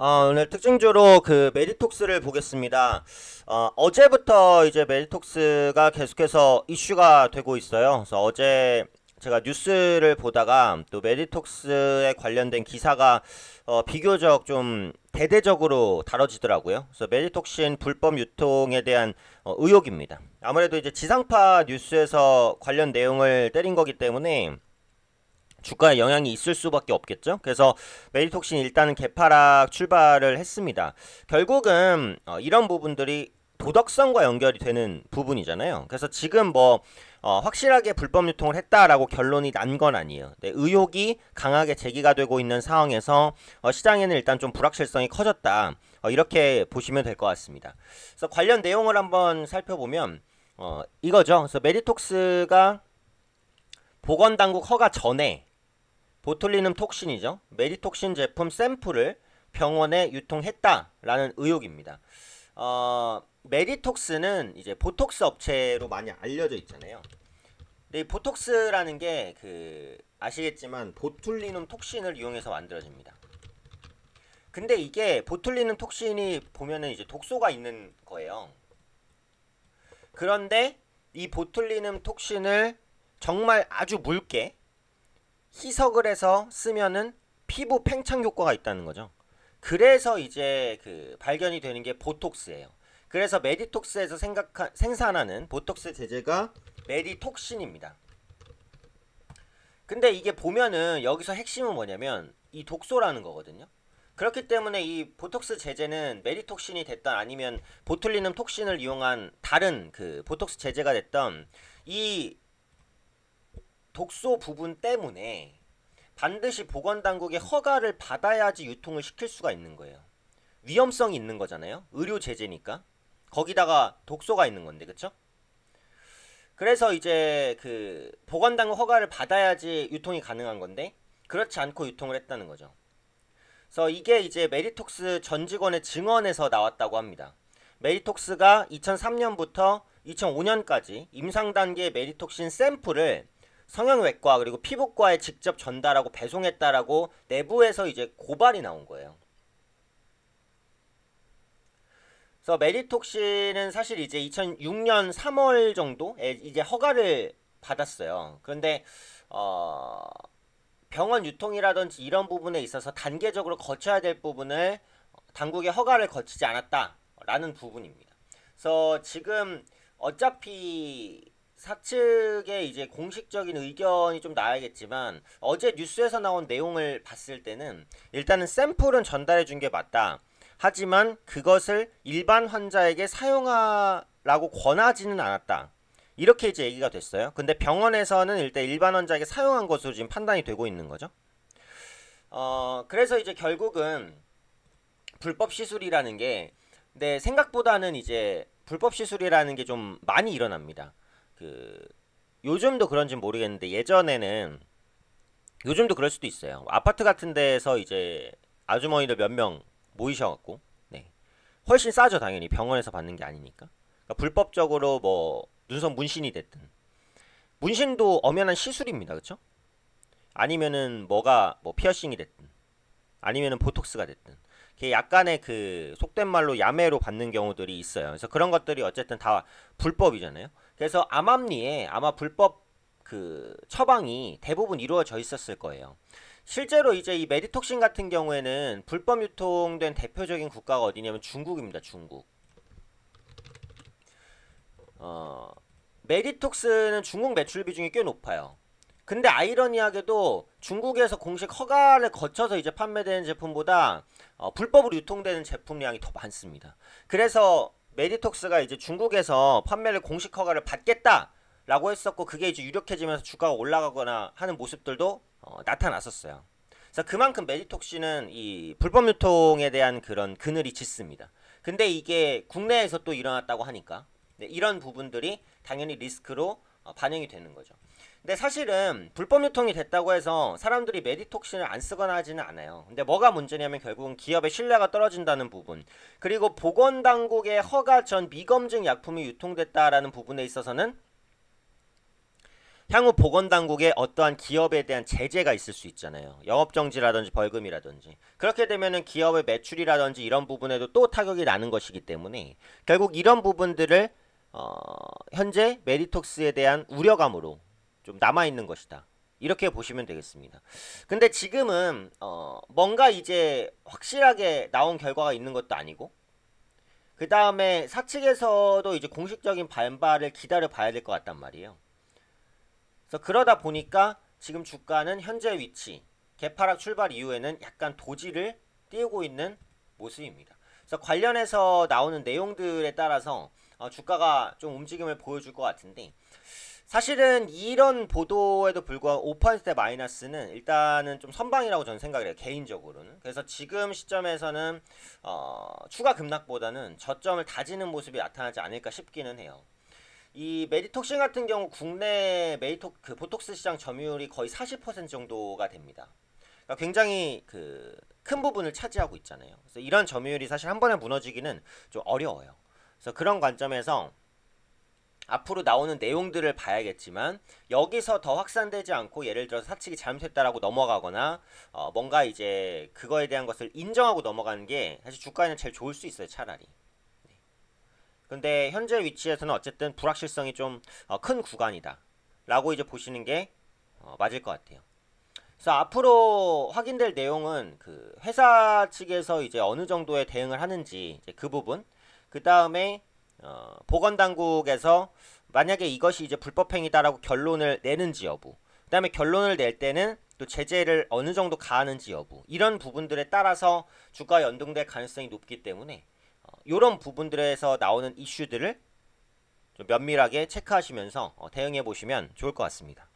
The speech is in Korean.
오늘 특징주로 그 메디톡스를 보겠습니다. 어제부터 이제 메디톡스가 계속해서 이슈가 되고 있어요. 그래서 어제 제가 뉴스를 보다가 또 메디톡스에 관련된 기사가 비교적 좀 대대적으로 다뤄지더라고요. 그래서 메디톡신 불법 유통에 대한 의혹입니다. 아무래도 이제 지상파 뉴스에서 관련 내용을 때린 거기 때문에 주가에 영향이 있을 수밖에 없겠죠. 그래서 메디톡신 일단은 개파락 출발을 했습니다. 결국은 이런 부분들이 도덕성과 연결이 되는 부분이잖아요. 그래서 지금 뭐 확실하게 불법 유통을 했다라고 결론이 난 건 아니에요. 네, 의혹이 강하게 제기가 되고 있는 상황에서 시장에는 일단 좀 불확실성이 커졌다. 이렇게 보시면 될 것 같습니다. 그래서 관련 내용을 한번 살펴보면 이거죠. 그래서 메디톡스가 보건당국 허가 전에 보툴리눔 톡신이죠. 메디톡신 제품 샘플을 병원에 유통했다라는 의혹입니다. 메디톡스는 이제 보톡스 업체로 많이 알려져 있잖아요. 근데 이 보톡스라는 게 아시겠지만 보툴리눔 톡신을 이용해서 만들어집니다. 근데 이게 보툴리눔 톡신이 보면은 이제 독소가 있는 거예요. 그런데 이 보툴리눔 톡신을 정말 아주 묽게 희석을 해서 쓰면은 피부 팽창 효과가 있다는 거죠. 그래서 이제 발견이 되는 게 보톡스예요. 그래서 메디톡스에서 생산하는 보톡스 제제가 메디톡신입니다. 근데 이게 보면은 여기서 핵심은 뭐냐면 이 독소라는 거거든요. 그렇기 때문에 이 보톡스 제제는 메디톡신이 됐던 아니면 보툴리눔 톡신을 이용한 다른 보톡스 제제가 됐던 이 독소 부분 때문에 반드시 보건당국의 허가를 받아야지 유통을 시킬 수가 있는 거예요. 위험성이 있는 거잖아요. 의료 제재니까. 거기다가 독소가 있는 건데, 그쵸? 그래서 이제 보건당국 허가를 받아야지 유통이 가능한 건데 그렇지 않고 유통을 했다는 거죠. 그래서 이게 이제 메디톡스 전 직원의 증언에서 나왔다고 합니다. 메디톡스가 2003년부터 2005년까지 임상 단계의 메디톡신 샘플을 성형외과 그리고 피부과에 직접 전달하고 배송했다라고 내부에서 이제 고발이 나온 거예요. 그래서 메디톡신은 사실 이제 2006년 3월 정도에 이제 허가를 받았어요. 그런데 병원 유통이라든지 이런 부분에 있어서 단계적으로 거쳐야 될 부분을 당국의 허가를 거치지 않았다라는 부분입니다. 그래서 지금 어차피 사측의 이제 공식적인 의견이 좀 나야겠지만 어제 뉴스에서 나온 내용을 봤을 때는 일단은 샘플은 전달해 준 게 맞다. 하지만 그것을 일반 환자에게 사용하라고 권하지는 않았다. 이렇게 이제 얘기가 됐어요. 근데 병원에서는 일단 일반 환자에게 사용한 것으로 지금 판단이 되고 있는 거죠. 그래서 이제 결국은 불법 시술이라는 게 내 생각보다는 이제 불법 시술이라는 게 좀 많이 일어납니다. 요즘도 그런지 모르겠는데 예전에는 요즘도 그럴 수도 있어요. 아파트 같은 데에서 이제 아주머니들 몇 명 모이셔갖고 네. 훨씬 싸죠. 당연히 병원에서 받는 게 아니니까. 그러니까 불법적으로 뭐 눈썹 문신이 됐든 문신도 엄연한 시술입니다. 그쵸? 아니면은 뭐가 뭐 피어싱이 됐든 아니면은 보톡스가 됐든 약간의 속된 말로 야매로 받는 경우들이 있어요. 그래서 그런 것들이 어쨌든 다 불법이잖아요. 그래서 암암리에 아마 불법 처방이 대부분 이루어져 있었을 거예요. 실제로 이제 이 메디톡신 같은 경우에는 불법 유통된 대표적인 국가가 어디냐면 중국입니다. 중국. 메디톡스는 중국 매출 비중이 꽤 높아요. 근데 아이러니하게도 중국에서 공식 허가를 거쳐서 이제 판매되는 제품보다 불법으로 유통되는 제품량이 더 많습니다. 그래서 메디톡스가 이제 중국에서 판매를 공식 허가를 받겠다라고 했었고 그게 이제 유력해지면서 주가가 올라가거나 하는 모습들도 나타났었어요. 그래서 그만큼 메디톡신은 이 불법 유통에 대한 그런 그늘이 짙습니다. 근데 이게 국내에서 또 일어났다고 하니까 네, 이런 부분들이 당연히 리스크로 반영이 되는 거죠. 근데 사실은 불법 유통이 됐다고 해서 사람들이 메디톡신을 안 쓰거나 하지는 않아요. 근데 뭐가 문제냐면 결국은 기업의 신뢰가 떨어진다는 부분, 그리고 보건당국의 허가 전 미검증 약품이 유통됐다라는 부분에 있어서는 향후 보건당국에 어떠한 기업에 대한 제재가 있을 수 있잖아요. 영업정지라든지 벌금이라든지. 그렇게 되면은 기업의 매출이라든지 이런 부분에도 또 타격이 나는 것이기 때문에 결국 이런 부분들을 현재 메디톡스에 대한 우려감으로 좀 남아있는 것이다. 이렇게 보시면 되겠습니다. 근데 지금은 뭔가 이제 확실하게 나온 결과가 있는 것도 아니고 그 다음에 사측에서도 이제 공식적인 반발을 기다려 봐야 될 것 같단 말이에요. 그래서 그러다 보니까 지금 주가는 현재 위치, 개파락 출발 이후에는 약간 도지를 띄우고 있는 모습입니다. 그래서 관련해서 나오는 내용들에 따라서 주가가 좀 움직임을 보여줄 것 같은데 사실은 이런 보도에도 불구하고 5%대 마이너스는 일단은 좀 선방이라고 저는 생각을 해요. 개인적으로는. 그래서 지금 시점에서는 추가 급락보다는 저점을 다지는 모습이 나타나지 않을까 싶기는 해요. 이 메디톡신 같은 경우 국내 보톡스 시장 점유율이 거의 40% 정도가 됩니다. 그러니까 굉장히 큰 부분을 차지하고 있잖아요. 그래서 이런 점유율이 사실 한 번에 무너지기는 좀 어려워요. 그래서 그런 관점에서 앞으로 나오는 내용들을 봐야겠지만 여기서 더 확산되지 않고 예를 들어서 사측이 잘못했다라고 넘어가거나 뭔가 이제 그거에 대한 것을 인정하고 넘어가는 게 사실 주가에는 제일 좋을 수 있어요. 차라리. 근데 현재 위치에서는 어쨌든 불확실성이 좀 큰 구간이다 라고 이제 보시는 게 맞을 것 같아요. 그래서 앞으로 확인될 내용은 회사 측에서 이제 어느 정도의 대응을 하는지 이제 그 부분, 그 다음에 보건당국에서 만약에 이것이 이제 불법행위다라고 결론을 내는지 여부, 그 다음에 결론을 낼 때는 또 제재를 어느 정도 가하는지 여부, 이런 부분들에 따라서 주가 연동될 가능성이 높기 때문에 이런 부분들에서 나오는 이슈들을 좀 면밀하게 체크하시면서 대응해 보시면 좋을 것 같습니다.